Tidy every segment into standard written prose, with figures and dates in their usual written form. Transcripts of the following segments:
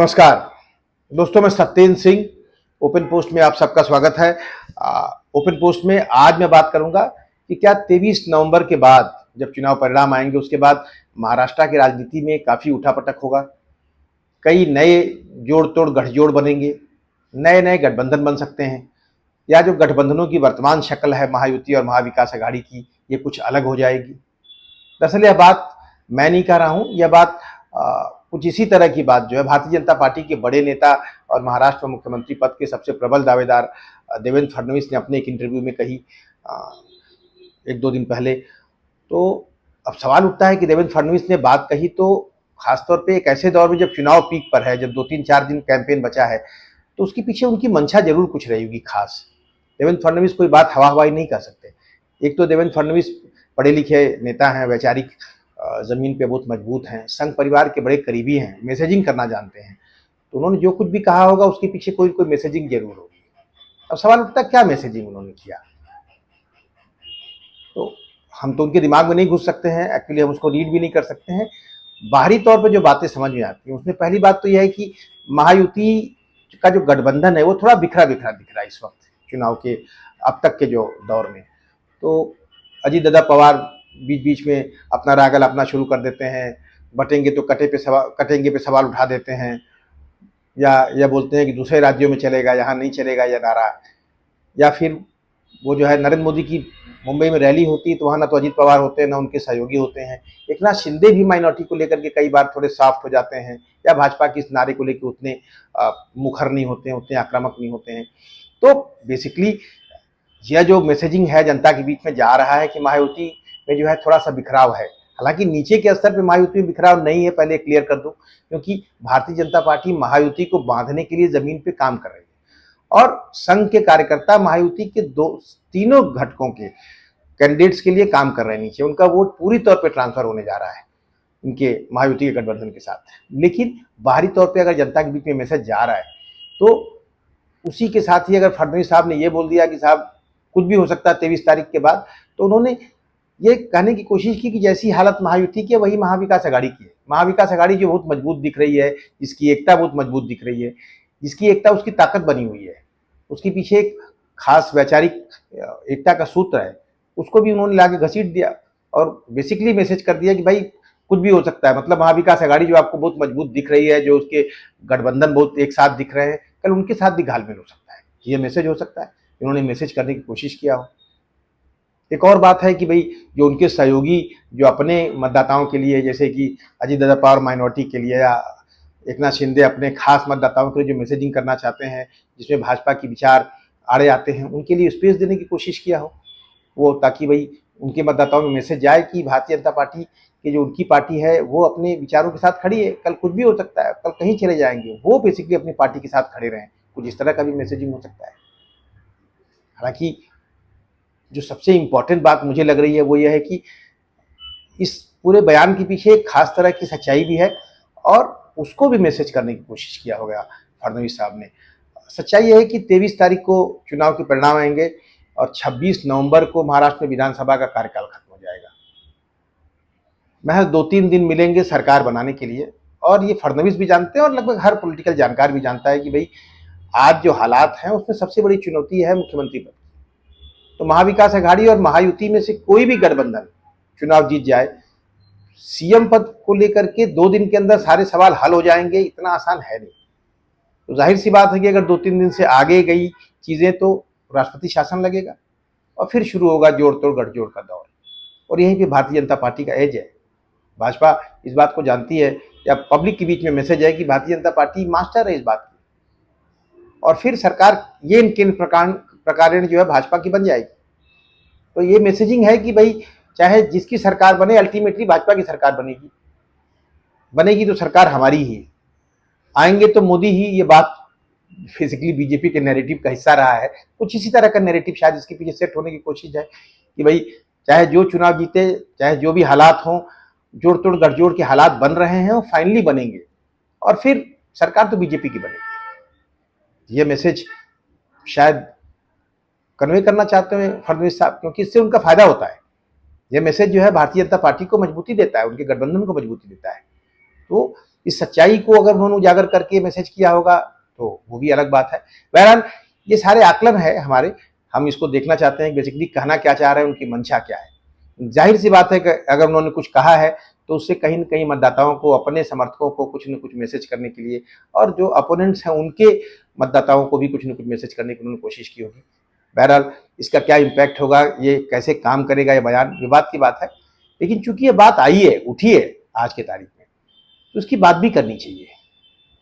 नमस्कार दोस्तों, मैं सत्येंद्र सिंह ओपन पोस्ट में आप सबका स्वागत है। ओपन पोस्ट में आज मैं बात करूंगा कि क्या 23 नवंबर के बाद जब चुनाव परिणाम आएंगे उसके बाद महाराष्ट्र की राजनीति में काफ़ी उठापटक होगा। कई नए जोड़ तोड़ गठजोड़ बनेंगे, नए नए गठबंधन बन सकते हैं, या जो गठबंधनों की वर्तमान शक्ल है महायुति और महाविकास अघाड़ी की, ये कुछ अलग हो जाएगी। दरअसल यह बात मैं नहीं कह रहा हूं, यह बात कुछ इसी तरह की बात जो है भारतीय जनता पार्टी के बड़े नेता और महाराष्ट्र मुख्यमंत्री पद के सबसे प्रबल दावेदार देवेंद्र फडणवीस ने अपने एक इंटरव्यू में कही एक दो दिन पहले। तो अब सवाल उठता है कि देवेंद्र फडणवीस ने बात कही तो खासतौर पे एक ऐसे दौर में जब चुनाव पीक पर है, जब 2-3-4 दिन कैंपेन बचा है, तो उसके पीछे उनकी मंशा जरूर कुछ रही होगी खास। देवेंद्र फडणवीस कोई बात हवा हवाई नहीं कर सकते। एक तो देवेंद्र फडणवीस पढ़े लिखे नेता हैं, वैचारिक जमीन पे बहुत मजबूत हैं, संघ परिवार के बड़े करीबी हैं, मैसेजिंग करना जानते हैं। तो उन्होंने जो कुछ भी कहा होगा उसके पीछे कोई कोई मैसेजिंग जरूर होगी। अब सवाल उठता है क्या मैसेजिंग उन्होंने किया। तो हम तो उनके दिमाग में नहीं घुस सकते हैं, एक्चुअली हम उसको रीड भी नहीं कर सकते हैं। बाहरी तौर पर जो बातें समझ में आती हैं उसमें पहली बात तो यह है कि महायुति का जो गठबंधन है वो थोड़ा बिखरा बिखरा दिख रहा है इस वक्त चुनाव के अब तक के जो दौर में। तो अजीत दादा पवार बीच बीच में अपना रागल अपना शुरू कर देते हैं, बटेंगे तो कटेंगे पे सवाल उठा देते हैं, या बोलते हैं कि दूसरे राज्यों में चलेगा, यहाँ नहीं चलेगा यह नारा। या फिर वो जो है नरेंद्र मोदी की मुंबई में रैली होती है तो वहाँ ना तो अजीत पवार होते हैं ना उनके सहयोगी होते हैं। एकनाथ शिंदे भी माइनॉरिटी को लेकर के कई बार थोड़े सॉफ्ट हो जाते हैं, या भाजपा की इस नारे को लेकर उतने मुखर नहीं होते हैं, उतने आक्रामक नहीं होते हैं। तो बेसिकली यह जो मैसेजिंग है जनता के बीच में जा रहा है कि महायुति में जो है थोड़ा सा बिखराव है। हालांकि नीचे के स्तर पे महायुति में बिखराव नहीं है, पहले क्लियर कर दूं, क्योंकि भारतीय जनता पार्टी महायुति को बांधने के लिए जमीन पे काम कर रही है और संघ के कार्यकर्ता महायुति के तीनों घटकों के कैंडिडेट्स के लिए काम कर रहे हैं। नीचे उनका वोट पूरी तौर पे ट्रांसफर होने जा रहा है इनके महायुति के गठबंधन के साथ। लेकिन बाहरी तौर पे अगर जनता के बीच में मैसेज जा रहा है तो उसी के साथ ही अगर फडणवीस साहब ने ये बोल दिया कि साहब कुछ भी हो सकता है 23 तारीख के बाद, तो उन्होंने ये कहने की कोशिश की कि जैसी हालत महायुति की है वही महाविकास अघाड़ी की है। महाविकास अघाड़ी जो बहुत मजबूत दिख रही है, जिसकी एकता बहुत मजबूत दिख रही है, जिसकी एकता उसकी ताकत बनी हुई है, उसके पीछे एक खास वैचारिक एकता का सूत्र है, उसको भी उन्होंने लाके घसीट दिया और बेसिकली मैसेज कर दिया कि भाई कुछ भी हो सकता है। मतलब महाविकास अघाड़ी जो आपको बहुत मजबूत दिख रही है, जो उसके गठबंधन बहुत एक साथ दिख रहे हैं, कल उनके साथ भी घालमेल हो सकता है। ये मैसेज हो सकता है, इन्होंने मैसेज करने की कोशिश किया हो। एक और बात है कि भाई जो उनके सहयोगी जो अपने मतदाताओं के लिए, जैसे कि अजीत दादा पवार माइनॉरिटी के लिए या एकनाथ शिंदे अपने खास मतदाताओं के लिए जो मैसेजिंग करना चाहते हैं, जिसमें भाजपा के विचार आड़े आते हैं, उनके लिए स्पेस देने की कोशिश किया हो वो, ताकि भाई उनके मतदाताओं में मैसेज जाए कि भारतीय जनता पार्टी की जो उनकी पार्टी है वो अपने विचारों के साथ खड़ी है, कल कुछ भी हो सकता है, कल कहीं चले जाएंगे, वो बेसिकली अपनी पार्टी के साथ खड़े रहें। कुछ इस तरह का भी मैसेजिंग हो सकता है। हालांकि जो सबसे इंपॉर्टेंट बात मुझे लग रही है वो ये है कि इस पूरे बयान के पीछे एक खास तरह की सच्चाई भी है और उसको भी मैसेज करने की कोशिश किया होगा फडणवीस साहब ने। सच्चाई यह है कि 23 तारीख को चुनाव के परिणाम आएंगे और 26 नवंबर को महाराष्ट्र में विधानसभा का कार्यकाल खत्म हो जाएगा। महज 2-3 दिन मिलेंगे सरकार बनाने के लिए, और ये फडणवीस भी जानते हैं और लगभग हर पॉलिटिकल जानकार भी जानता है कि भाई आज जो हालात हैं उसमें सबसे बड़ी चुनौती है मुख्यमंत्री पद। तो महाविकास अघाड़ी और महायुति में से कोई भी गठबंधन चुनाव जीत जाए, सीएम पद को लेकर के 2 दिन के अंदर सारे सवाल हल हो जाएंगे, इतना आसान है नहीं। तो जाहिर सी बात है कि अगर 2-3 दिन से आगे गई चीजें तो राष्ट्रपति शासन लगेगा और फिर शुरू होगा जोड़ तोड़ गठजोड़ का दौर। और यहीं पे भारतीय जनता पार्टी का एज है। भाजपा इस बात को जानती है, या पब्लिक के बीच में मैसेज है कि भारतीय जनता पार्टी मास्टर है इस बात की, और फिर सरकार ये इनके प्रकार जो है भाजपा की बन जाएगी। तो ये मैसेजिंग है कि भाई चाहे जिसकी सरकार बने, अल्टीमेटली भाजपा की सरकार बनेगी तो सरकार हमारी ही, आएंगे तो मोदी ही। ये बात बेसिकली बीजेपी के नैरेटिव का हिस्सा रहा है। कुछ इसी तरह का नैरेटिव शायद इसके पीछे सेट होने की कोशिश है कि भाई चाहे जो चुनाव जीते, चाहे जो भी हालात हों, जोड़ तोड़ गठजोड़ के हालात बन रहे हैं वो फाइनली बनेंगे और फिर सरकार तो बीजेपी की बनेगी। ये मैसेज शायद कन्वे करना चाहते हैं फडणवीस साहब, क्योंकि इससे उनका फायदा होता है। ये मैसेज जो है भारतीय जनता पार्टी को मजबूती देता है, उनके गठबंधन को मजबूती देता है। तो इस सच्चाई को अगर उन्होंने उजागर करके मैसेज किया होगा तो वो भी अलग बात है। बहरहाल ये सारे आकलन है हमारे, हम इसको देखना चाहते हैं बेसिकली कहना क्या चाह रहे हैं, उनकी मंशा क्या है। जाहिर सी बात है कि अगर उन्होंने कुछ कहा है तो उससे कहीं न कहीं मतदाताओं को, अपने समर्थकों को कुछ न कुछ मैसेज करने के लिए, और जो अपोनेंट्स हैं उनके मतदाताओं को भी कुछ न कुछ मैसेज करने की उन्होंने कोशिश की होगी। बहरहाल इसका क्या इम्पैक्ट होगा, ये कैसे काम करेगा ये बयान, विवाद की बात है, लेकिन चूंकि ये बात आई है, उठी है आज के तारीख में, तो उसकी बात भी करनी चाहिए।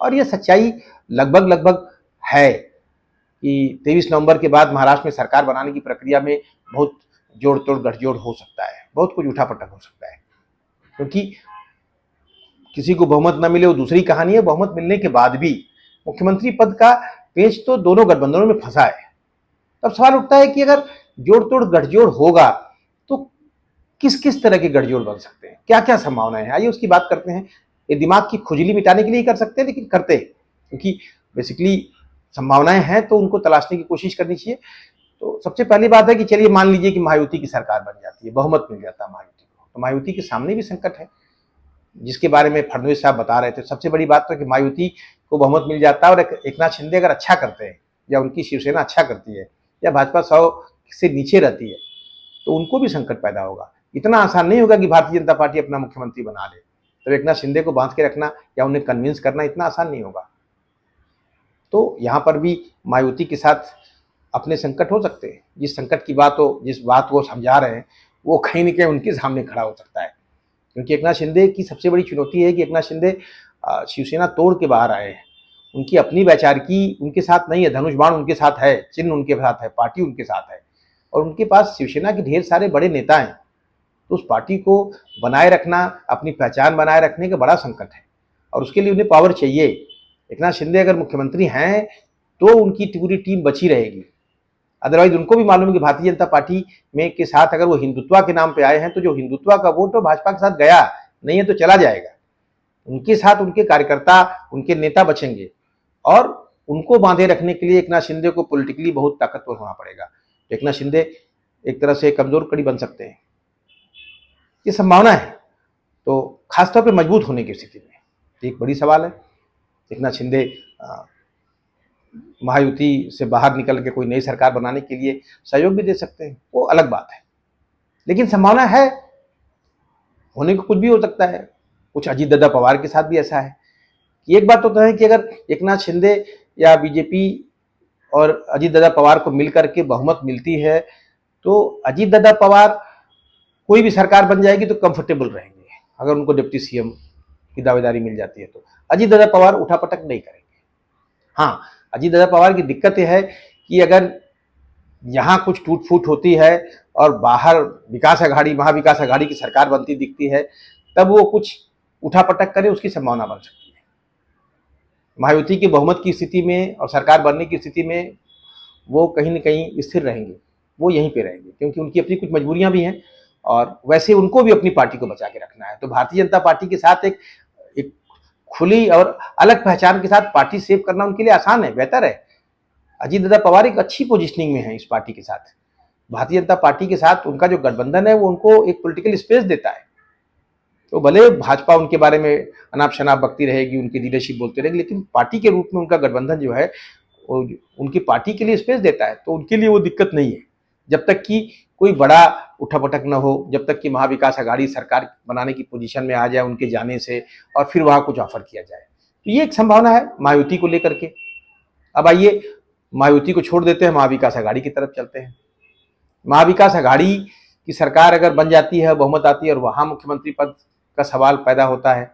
और ये सच्चाई लगभग लगभग है कि 23 नवंबर के बाद महाराष्ट्र में सरकार बनाने की प्रक्रिया में बहुत जोड़ तोड़ गठजोड़ हो सकता है, बहुत कुछ उठापटक हो सकता है, क्योंकि किसी को बहुमत न मिले वो दूसरी कहानी है, बहुमत मिलने के बाद भी मुख्यमंत्री पद का पेच तो दोनों गठबंधनों में फंसा है। तब सवाल उठता है कि अगर जोड़ तोड़ गठजोड़ होगा तो किस किस तरह के गठजोड़ बन सकते हैं, क्या क्या संभावनाएं हैं, आइए उसकी बात करते हैं। ये दिमाग की खुजली मिटाने के लिए कर सकते हैं, लेकिन करते हैं क्योंकि बेसिकली संभावनाएं हैं तो उनको तलाशने की कोशिश करनी चाहिए। तो सबसे पहली बात है कि चलिए मान लीजिए कि महायुति की सरकार बन जाती है, बहुमत मिल जाता है महायुति को, तो महायुति के सामने भी संकट है जिसके बारे में फडणवीस साहब बता रहे थे। सबसे बड़ी बात तो कि महायुति को बहुमत मिल जाता है और एकनाथ शिंदे अगर अच्छा करते हैं, या उनकी शिवसेना अच्छा करती है, या भाजपा 100 से नीचे रहती है, तो उनको भी संकट पैदा होगा। इतना आसान नहीं होगा कि भारतीय जनता पार्टी अपना मुख्यमंत्री बना ले, तो एकनाथ शिंदे को बांध के रखना या उन्हें कन्विंस करना इतना आसान नहीं होगा। तो यहाँ पर भी महायुति के साथ अपने संकट हो सकते हैं। जिस संकट की बात हो, जिस बात को समझा रहे हैं, वो कहीं न कहीं उनके सामने खड़ा हो सकता है, क्योंकि एकनाथ शिंदे की सबसे बड़ी चुनौती है कि एकनाथ शिंदे शिवसेना तोड़ के बाहर आए हैं। उनकी अपनी वैचारिकी उनके साथ नहीं है, धनुष बाण उनके साथ है, चिन्ह उनके साथ है, पार्टी उनके साथ है, और उनके पास शिवसेना के ढेर सारे बड़े नेता हैं। तो उस पार्टी को बनाए रखना, अपनी पहचान बनाए रखने का बड़ा संकट है, और उसके लिए उन्हें पावर चाहिए। एकनाथ शिंदे अगर मुख्यमंत्री हैं तो उनकी पूरी टीम बची रहेगी, अदरवाइज उनको भी मालूम है कि भारतीय जनता पार्टी में के साथ अगर वो हिंदुत्व के नाम पे आए हैं तो जो हिंदुत्व का वोट तो भाजपा के साथ गया नहीं है तो चला जाएगा। उनके साथ उनके कार्यकर्ता, उनके नेता बचेंगे, और उनको बांधे रखने के लिए एकनाथ शिंदे को पॉलिटिकली बहुत ताकतवर होना पड़ेगा। तो एकनाथ शिंदे एक तरह से कमजोर कड़ी बन सकते हैं, ये संभावना है। तो खासतौर पर मजबूत होने की स्थिति में एक बड़ी सवाल है, एकनाथ शिंदे महायुति से बाहर निकल के कोई नई सरकार बनाने के लिए सहयोग भी दे सकते हैं, वो अलग बात है, लेकिन संभावना है, होने को कुछ भी हो सकता है। कुछ अजीत दादा पवार के साथ भी ऐसा है कि एक बात तो है कि अगर एकनाथ शिंदे या बीजेपी और अजीत दादा पवार को मिलकर के बहुमत मिलती है तो अजीत दादा पवार कोई भी सरकार बन जाएगी तो कंफर्टेबल रहेंगे। अगर उनको डिप्टी सीएम की दावेदारी मिल जाती है तो अजीत दादा पवार उठापटक नहीं करेंगे। हाँ, अजीत दादा पवार की दिक्कत यह है कि अगर यहाँ कुछ टूट फूट होती है और बाहर विकास आघाड़ी, महाविकास आघाड़ी की सरकार बनती दिखती है, तब वो कुछ उठापटक करे, उसकी संभावना बन सकती है। महायुति की बहुमत की स्थिति में और सरकार बनने की स्थिति में वो कहीं न कहीं स्थिर रहेंगे, वो यहीं पे रहेंगे, क्योंकि उनकी अपनी कुछ मजबूरियां भी हैं और वैसे उनको भी अपनी पार्टी को बचा के रखना है। तो भारतीय जनता पार्टी के साथ एक खुली और अलग पहचान के साथ पार्टी सेव करना उनके लिए आसान है, बेहतर है। अजीत दादा पवार एक अच्छी पोजीशनिंग में है इस पार्टी के साथ। भारतीय जनता पार्टी के साथ उनका जो गठबंधन है वो उनको एक पॉलिटिकल स्पेस देता है। तो भले भाजपा उनके बारे में अनाप शनाप बकती रहेगी, उनकी लीडरशिप बोलते रहेगी, लेकिन पार्टी के रूप में उनका गठबंधन जो है वो उनकी पार्टी के लिए स्पेस देता है। तो उनके लिए वो दिक्कत नहीं है, जब तक कि कोई बड़ा उठापटक न हो, जब तक कि महाविकास आघाड़ी सरकार बनाने की पोजीशन में आ जाए उनके जाने से, और फिर वहां कुछ ऑफर किया जाए। तो ये एक संभावना है महायुति को लेकर के। अब आइए महायुति को छोड़ देते हैं, महाविकास आघाड़ी की तरफ चलते हैं। महाविकास आघाड़ी की सरकार अगर बन जाती है, बहुमत आती है और वहां मुख्यमंत्री पद का सवाल पैदा होता है,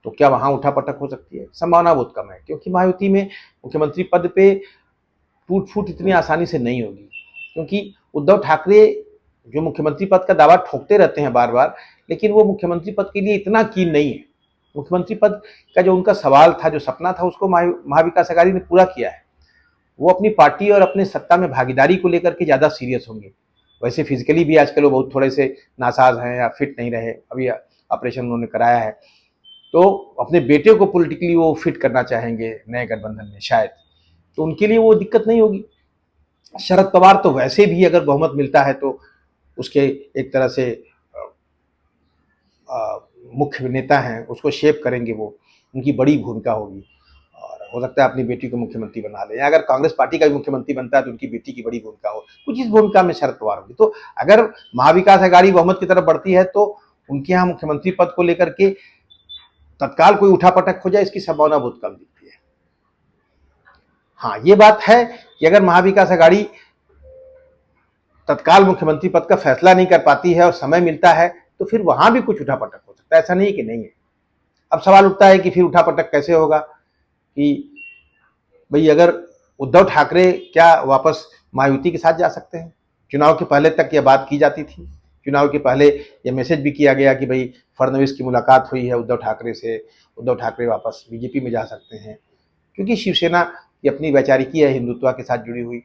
तो क्या वहां उठापटक हो सकती है? संभावना बहुत कम है, क्योंकि महायुति में मुख्यमंत्री पद पे टूट फूट इतनी आसानी से नहीं होगी, क्योंकि उद्धव ठाकरे जो मुख्यमंत्री पद का दावा ठोकते रहते हैं बार बार, लेकिन वो मुख्यमंत्री पद के लिए इतना कीन नहीं है। मुख्यमंत्री पद का जो उनका सवाल था, जो सपना था, उसको महाविकास आघाड़ी ने पूरा किया है। वो अपनी पार्टी और अपने सत्ता में भागीदारी को लेकर के ज़्यादा सीरियस होंगे। वैसे फिजिकली भी आजकल वो बहुत थोड़े से नासाज हैं या फिट नहीं रहे, अभी ऑपरेशन उन्होंने कराया है, तो अपने बेटे को पॉलिटिकली वो फिट करना चाहेंगे नए गठबंधन में शायद, तो उनके लिए वो दिक्कत नहीं होगी। शरद पवार तो वैसे भी अगर बहुमत मिलता है तो उसके एक तरह से मुख्य नेता हैं, उसको शेप करेंगे वो। उनकी बड़ी भूमिका होगी और हो सकता है अपनी बेटी को मुख्यमंत्री बना ले, या अगर कांग्रेस पार्टी का भी मुख्यमंत्री बनता है तो उनकी बेटी की बड़ी भूमिका हो, कुछ इस भूमिका में शरद पवार होगी। तो अगर महाविकास आघाड़ी बहुमत की तरफ बढ़ती है तो उनके यहाँ मुख्यमंत्री पद को लेकर के तत्काल कोई उठापटक हो जाए, इसकी संभावना बहुत कम दिखती है। हाँ, ये बात है कि अगर महाविकास आघाड़ी तत्काल मुख्यमंत्री पद का फैसला नहीं कर पाती है और समय मिलता है तो फिर वहां भी कुछ उठापटक हो सकता है, ऐसा नहीं है कि नहीं है। अब सवाल उठता है कि फिर उठापटक कैसे होगा, कि भाई अगर उद्धव ठाकरे क्या वापस महायुति के साथ जा सकते हैं? चुनाव के पहले तक यह बात की जाती थी, चुनाव के पहले यह मैसेज भी किया गया कि भाई फडणवीस की मुलाकात हुई है उद्धव ठाकरे से, उद्धव ठाकरे वापस बीजेपी में जा सकते हैं, क्योंकि शिवसेना की अपनी वैचारिकी है हिंदुत्व के साथ जुड़ी हुई।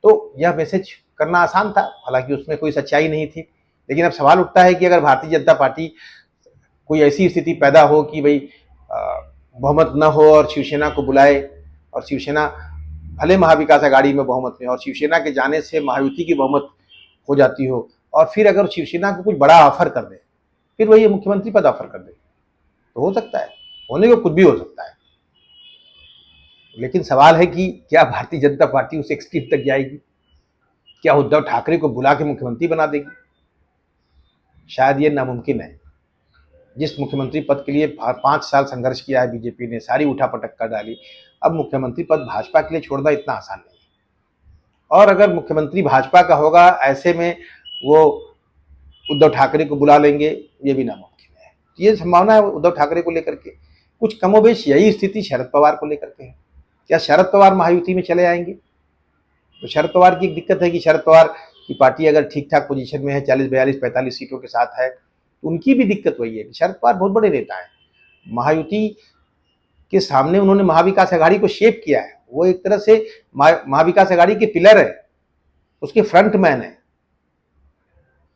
तो यह मैसेज करना आसान था, हालांकि उसमें कोई सच्चाई नहीं थी। लेकिन अब सवाल उठता है कि अगर भारतीय जनता पार्टी कोई ऐसी स्थिति पैदा हो कि भाई बहुमत न हो और शिवसेना को बुलाए, और शिवसेना भले महाविकास आघाड़ी में बहुमत में, और शिवसेना के जाने से महायुति की बहुमत हो जाती हो, और फिर अगर शिवसेना को कुछ बड़ा ऑफर कर दे, फिर वही मुख्यमंत्री पद ऑफर कर दे, तो हो सकता है, होने को कुछ भी हो सकता है। लेकिन सवाल है कि क्या भारतीय जनता पार्टी उस एक्सट्रीम तक जाएगी? क्या उद्धव ठाकरे को बुला के मुख्यमंत्री बना देगी? शायद ये नामुमकिन है। जिस मुख्यमंत्री पद के लिए 5 साल संघर्ष किया है बीजेपी ने, सारी उठापटक कर डाली, अब मुख्यमंत्री पद भाजपा के लिए छोड़ना इतना आसान नहीं है। और अगर मुख्यमंत्री भाजपा का होगा, ऐसे में वो उद्धव ठाकरे को बुला लेंगे, ये भी नामुमकिन है। ये संभावना है उद्धव ठाकरे को लेकर के। कुछ कमोबेश यही स्थिति शरद पवार को लेकर के है। क्या शरद पवार महायुति में चले आएंगे? तो शरद पवार की एक दिक्कत है कि शरद पवार की पार्टी अगर ठीक ठाक पोजीशन में है, 40, 42, 45 सीटों के साथ है, तो उनकी भी दिक्कत वही है कि शरद पवार बहुत बड़े नेता हैं। महायुति के सामने उन्होंने महाविकास आघाड़ी को शेप किया है, वो एक तरह से महाविकास आघाड़ी के पिलर है, उसके फ्रंट मैन है।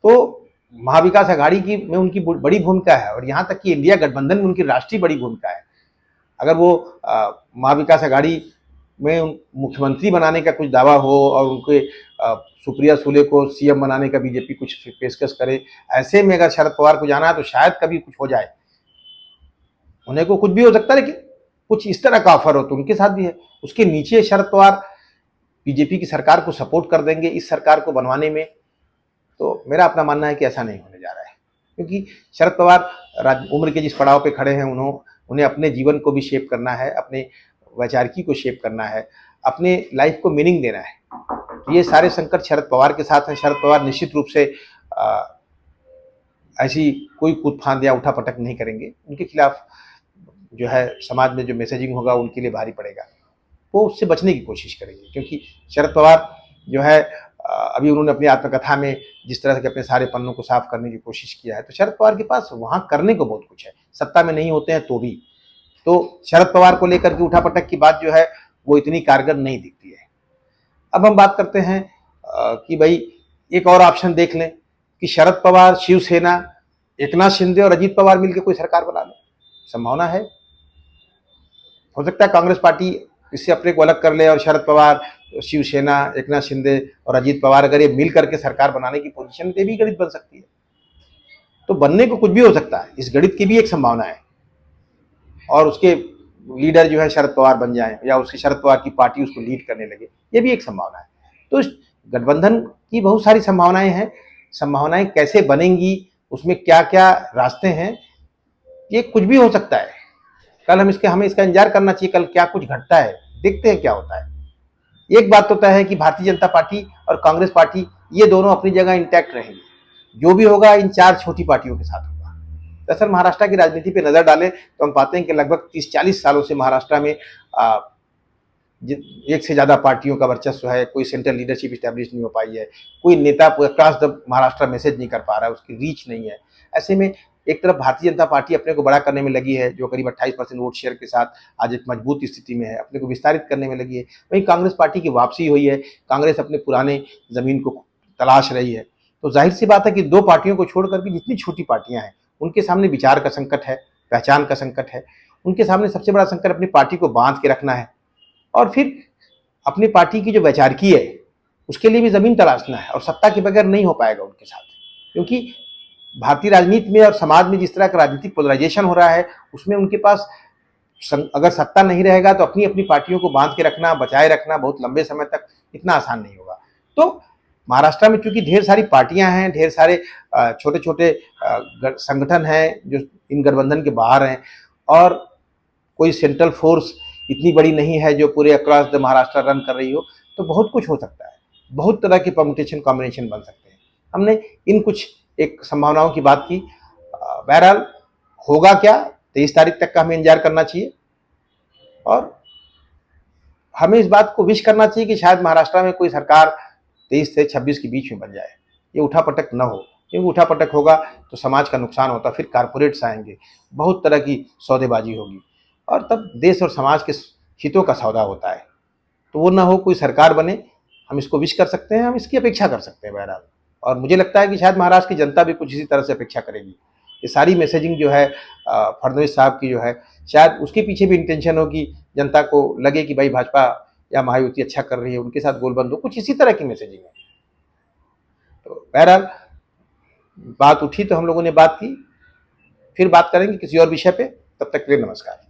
तो महाविकास आघाड़ी की में उनकी बड़ी भूमिका है, और यहाँ तक कि इंडिया गठबंधन में उनकी राष्ट्रीय बड़ी भूमिका है। अगर वो महाविकास आघाड़ी में मुख्यमंत्री बनाने का कुछ दावा हो और उनके सुप्रिया सुले को सीएम बनाने का बीजेपी कुछ पेशकश करे, ऐसे में अगर शरद पवार को जाना है तो शायद कभी कुछ हो जाए। होने को कुछ भी हो सकता है, लेकिन कुछ इस तरह का ऑफर हो तो उनके साथ भी है। उसके नीचे शरद पवार बीजेपी की सरकार को सपोर्ट कर देंगे इस सरकार को बनवाने में, तो मेरा अपना मानना है कि ऐसा नहीं होने जा रहा है। क्योंकि शरद पवार उम्र के जिस पड़ाव पे खड़े हैं, उन्हें अपने जीवन को भी शेप करना है, अपने वैचारिकी को शेप करना है, अपने लाइफ को मीनिंग देना है। ये सारे संकट शरद पवार के साथ हैं। शरद पवार निश्चित रूप से ऐसी कोई कूदफांद या उठापटक नहीं करेंगे। उनके खिलाफ जो है समाज में जो मैसेजिंग होगा उनके लिए भारी पड़ेगा, वो उससे बचने की कोशिश करेंगे। क्योंकि शरद पवार जो है अभी उन्होंने अपनी आत्मकथा में जिस तरह से अपने सारे पन्नों को साफ करने की कोशिश किया है, तो शरद पवार के पास वहां करने को बहुत कुछ है। सत्ता में नहीं होते हैं तो भी, तो शरद पवार को लेकर के उठापटक की बात जो है वो इतनी कारगर नहीं दिखती है। अब हम बात करते हैं कि भाई एक और ऑप्शन देख लें कि शरद पवार, शिवसेना, एकनाथ शिंदे और अजीत पवार मिलकर कोई सरकार बना लें। संभावना है, हो सकता है कांग्रेस पार्टी इससे अपने को अलग कर ले और शरद पवार, शिवसेना, एकनाथ शिंदे और अजीत पवार अगर ये मिल करके सरकार बनाने की पोजीशन में, भी गणित बन सकती है। तो बनने को कुछ भी हो सकता है, इस गणित की भी एक संभावना है। और उसके लीडर जो है शरद पवार बन जाएं, या उसकी शरद पवार की पार्टी उसको लीड करने लगे, ये भी एक संभावना है। तो इस गठबंधन की बहुत सारी संभावनाएं हैं। संभावनाएं कैसे बनेंगी, उसमें क्या क्या रास्ते हैं, ये कुछ भी हो सकता है। कल हमें इसका इंतजार करना चाहिए, कल क्या कुछ घटता है, देखते हैं क्या होता है। एक बात तो तय है कि भारतीय जनता पार्टी और कांग्रेस पार्टी ये दोनों अपनी जगह इंटैक्ट रहेंगे। जो भी होगा इन 4 छोटी पार्टियों के साथ होगा। दरअसल महाराष्ट्र की राजनीति पे नजर डालें तो हम पाते हैं कि लगभग 30-40 सालों से महाराष्ट्र में एक से ज्यादा पार्टियों का वर्चस्व है। कोई सेंट्रल लीडरशिप स्टैब्लिश नहीं हो पाई है, कोई नेता अक्रॉस द महाराष्ट्र मैसेज नहीं कर पा रहा है, उसकी रीच नहीं है। ऐसे में एक तरफ भारतीय जनता पार्टी अपने को बड़ा करने में लगी है, जो करीब 28% वोट शेयर के साथ आज एक मजबूत स्थिति में है, अपने को विस्तारित करने में लगी है। वहीं कांग्रेस पार्टी की वापसी हुई है, कांग्रेस अपने पुराने जमीन को तलाश रही है। तो जाहिर सी बात है कि दो पार्टियों को छोड़ करके जितनी छोटी पार्टियां हैं उनके सामने विचार का संकट है, पहचान का संकट है। उनके सामने सबसे बड़ा संकट अपनी पार्टी को बांध के रखना है, और फिर अपनी पार्टी की जो वैचारिकी है उसके लिए भी जमीन तलाशना है, और सत्ता के बगैर नहीं हो पाएगा उनके साथ। क्योंकि भारतीय राजनीति में और समाज में जिस तरह का राजनीतिक पोलराइजेशन हो रहा है, उसमें उनके पास अगर सत्ता नहीं रहेगा तो अपनी अपनी पार्टियों को बांध के रखना, बचाए रखना बहुत लंबे समय तक इतना आसान नहीं होगा। तो महाराष्ट्र में चूंकि ढेर सारी पार्टियां हैं, ढेर सारे छोटे छोटे संगठन हैं जो इन गठबंधन के बाहर हैं, और कोई सेंट्रल फोर्स इतनी बड़ी नहीं है जो पूरे अक्रॉस द महाराष्ट्र रन कर रही हो, तो बहुत कुछ हो सकता है, बहुत तरह के परमुटेशन कॉम्बिनेशन बन सकते हैं। हमने इन कुछ एक संभावनाओं की बात की। बहरहाल होगा क्या, 23 तारीख तक का हमें इंतजार करना चाहिए, और हमें इस बात को विश करना चाहिए कि शायद महाराष्ट्र में कोई सरकार 23 से 26 के बीच में बन जाए, ये उठापटक न हो, क्योंकि उठापटक होगा तो समाज का नुकसान होता, फिर कारपोरेट्स आएंगे, बहुत तरह की सौदेबाजी होगी, और तब देश और समाज के हितों का सौदा होता है, तो वो ना हो, कोई सरकार बने। हम इसको विश कर सकते हैं, हम इसकी अपेक्षा कर सकते हैं बहरहाल, और मुझे लगता है कि शायद महाराष्ट्र की जनता भी कुछ इसी तरह से अपेक्षा करेगी। ये सारी मैसेजिंग जो है फडणवीस साहब की जो है, शायद उसके पीछे भी इंटेंशन हो कि जनता को लगे कि भाई भाजपा या महायुति अच्छा कर रही है, उनके साथ गोलबंद हो, कुछ इसी तरह की मैसेजिंग है। तो बहरहाल बात उठी तो हम लोगों ने बात की, फिर बात करेंगे किसी और विषय पे। तब तक के लिए नमस्कार।